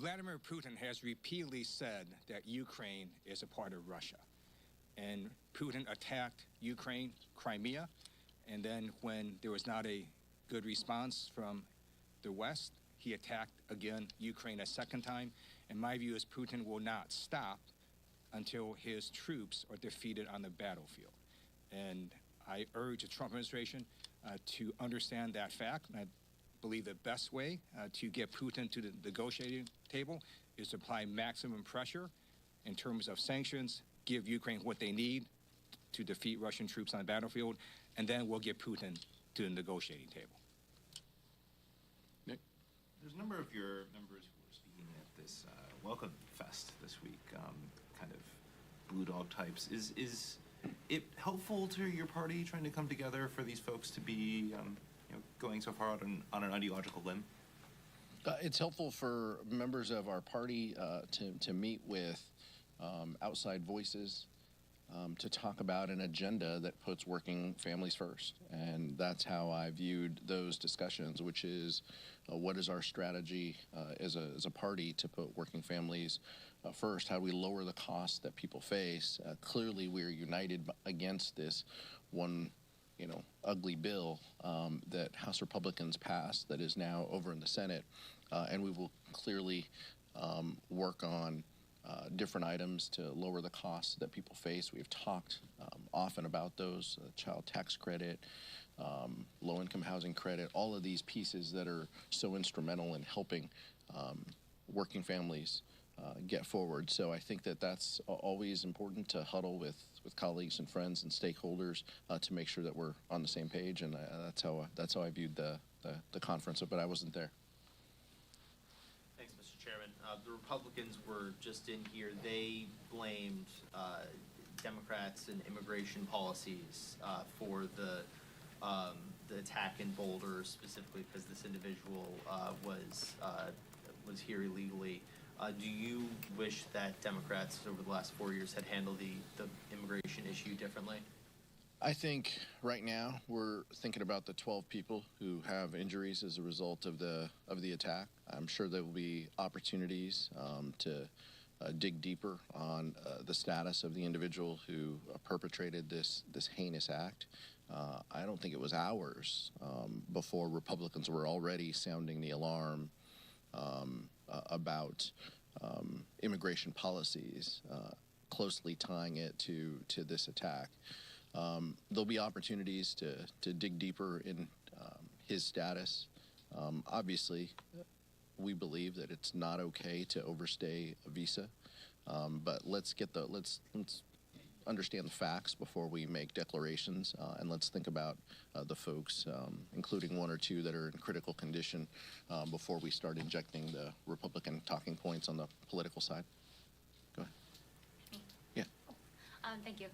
Vladimir Putin has repeatedly said that Ukraine is a part of Russia. And Putin attacked Ukraine, Crimea, and then when there was not a good response from the West, he attacked again Ukraine a second time. And my view is Putin will not stop until his troops are defeated on the battlefield. And I urge the Trump administration to understand that fact. And I believe the best way to get Putin to the negotiating table is to apply maximum pressure in terms of sanctions, give Ukraine what they need to defeat Russian troops on the battlefield, and then we'll get Putin to the negotiating table. Nick? There's a number of your members who are speaking at this Welcome Fest this week, kind of blue dog types. Is it helpful to your party trying to come together for these folks to be going so far out on an ideological limb? It's helpful for members of our party to meet with outside voices, to talk about an agenda that puts working families first. And that's how I viewed those discussions, which is what is our strategy as a party to put working families first? How do we lower the costs that people face? Clearly, we're united against this one ugly bill that House Republicans passed that is now over in the Senate. And we will clearly work on different items to lower the costs that people face. We've talked often about those, child tax credit, low-income housing credit, all of these pieces that are so instrumental in helping working families get forward. So I think that that's always important to huddle with colleagues and friends and stakeholders to make sure that we're on the same page, and that's how I viewed the conference, but I wasn't there. Thanks, Mr. Chairman. The Republicans were just in here. They blamed Democrats and immigration policies for the attack in Boulder, specifically because this individual was here illegally. Do you wish that Democrats over the last 4 years had handled the immigration issue differently? I think right now we're thinking about the 12 people who have injuries as a result of the attack. I'm sure there will be opportunities to dig deeper on the status of the individual who perpetrated this heinous act. I don't think it was hours before Republicans were already sounding the alarm about immigration policies, closely tying it to this attack. There'll be opportunities to dig deeper in his status. Obviously, we believe that it's not okay to overstay a visa, but let's understand the facts before we make declarations, and let's think about the folks, including one or two that are in critical condition, before we start injecting the Republican talking points on the political side. Go ahead. Yeah. Thank you.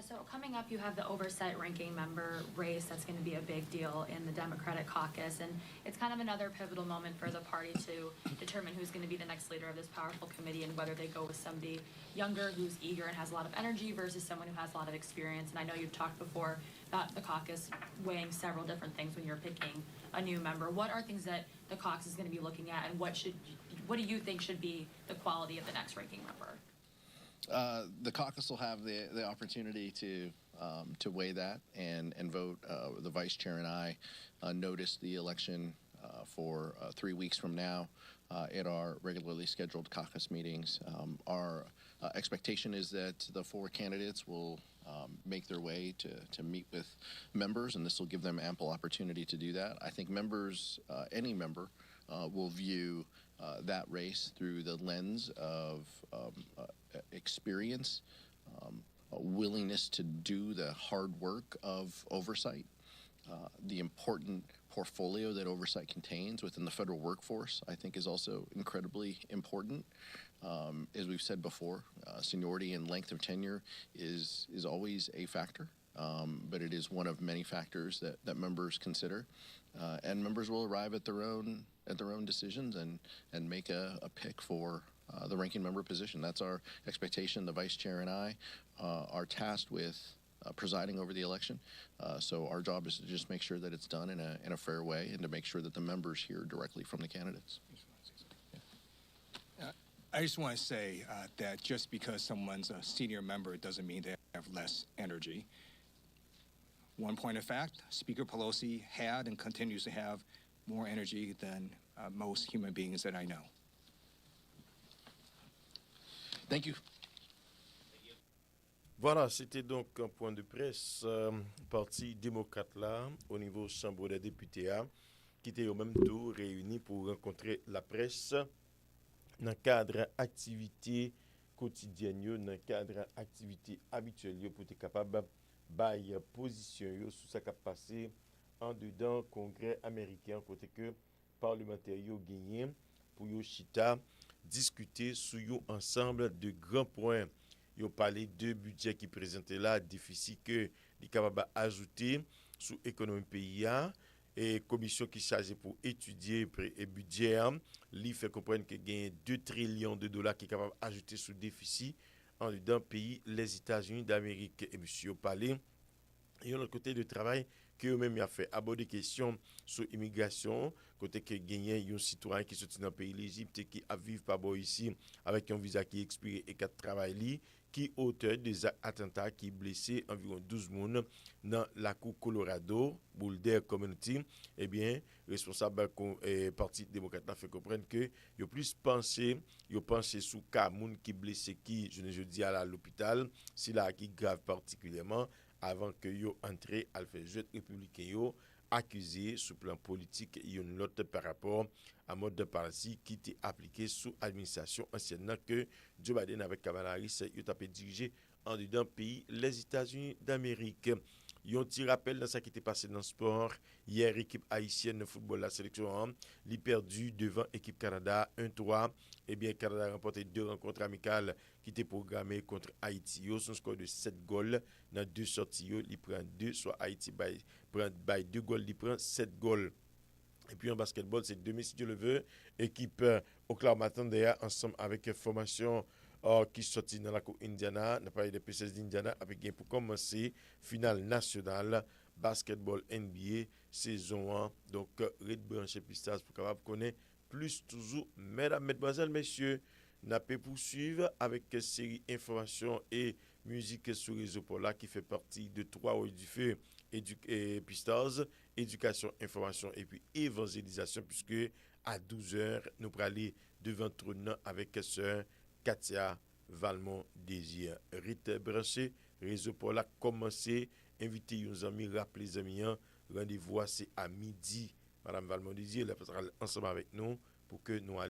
So coming up, you have the oversight ranking member race that's going to be a big deal in the Democratic caucus, and it's kind of another pivotal moment for the party to determine who's going to be the next leader of this powerful committee and whether they go with somebody younger who's eager and has a lot of energy versus someone who has a lot of experience. And I know you've talked before about the caucus weighing several different things when you're picking a new member. What are things that the caucus is going to be looking at, and what do you think should be the quality of the next ranking member? The caucus will have the opportunity to weigh that and vote. The vice chair and I noticed the election for 3 weeks from now at our regularly scheduled caucus meetings. Our expectation is that the 4 candidates will make their way to meet with members, and this will give them ample opportunity to do that. I think members, any member, will view that race through the lens of experience, a willingness to do the hard work of oversight, the important portfolio that oversight contains within the federal workforce, I think, is also incredibly important. As we've said before, seniority and length of tenure is always a factor, but it is one of many factors that members consider, and members will arrive at their own decisions and make a pick for the ranking member position. That's our expectation. The vice chair and I are tasked with presiding over the election. So our job is to just make sure that it's done in a fair way and to make sure that the members hear directly from the candidates. I just want to say that just because someone's a senior member doesn't mean they have less energy. One point of fact, Speaker Pelosi had and continues to have more energy than most human beings that I know. Thank you. Voilà, c'était donc un point de presse parti démocrate là au niveau Chambre des députés qui était au même tour réunis pour rencontrer la presse dans le cadre activité quotidienne, dans le cadre activité habituelle pour être capable de position sur ce qui a passé en dedans congrès américain côté que parlementaires yo gagné pour yo chita discuter sur un ensemble de grands points. Yo parlé de budget qui présenté là déficit que li capable ajouter sur économie pays et commission qui chargée pour étudier et budget li fait comprendre que gagne 2 trillions de dollars qui capable ajouter sur déficit en dedans pays les États-Unis d'Amérique et monsieur parlé et l'autre côté de travail que eux-mêmes a fait aborder questions sur immigration côté que gagné un citoyen qui sorti dans pays l'Égypte qui a vivre pas bon ici avec un visa qui expiré et qui travaille li qui auteur des attentats qui blessé environ 12 personnes dans la cour Colorado Boulder Community eh bien responsable parti démocrate a fait comprendre que yo plus pensé sous cas moun qui blessé qui je dis à l'hôpital si là qui grave particulièrement avant que yo entré à faire jeu républicain yo accusé sous plan politique une note par rapport à mode de parti qui était appliqué sous administration ancienne que Joe Biden avec Kamala Harris yo tapé dirigé en dedans pays les États-Unis d'Amérique. Yon petit rappel dans ça qui était passé dans le sport. Hier, équipe haïtienne de football, la sélection, li perdu devant équipe Canada 1-3. Eh bien, Canada a remporté 2 rencontres amicales qui étaient programmées contre Haïti. Son score de 7 goals dans 2 sorties. Il prend 2, soit Haïti prend 2 goals, il prend 7 goals. Et puis en basketball, c'est demain si Dieu le veut. Équipe Oklahoma Thunder ensemble avec formation qui sortit dans la Coupe Indiana, n'a pas eu de PSTARS d'Indiana avec pour commencer finale nationale basketball NBA saison 1. Donc Red branché Ppstars pour capable connaître plus toujours mesdames, mesdemoiselles, messieurs, n'a pas poursuivre avec série information et musique sur réseau pour là qui fait partie de 3 heures du feu et Ppstars, éducation, information et puis évangélisation puisque à 12h nous pourrons aller devant le trône avec sœur Katia Valmont Désir. Rite branché, réseau pour la commencer. Invitez nos amis, rappelez les amis. Rendez-vous c'est à midi. Madame Valmont Désir, elle sera ensemble avec nous pour que nous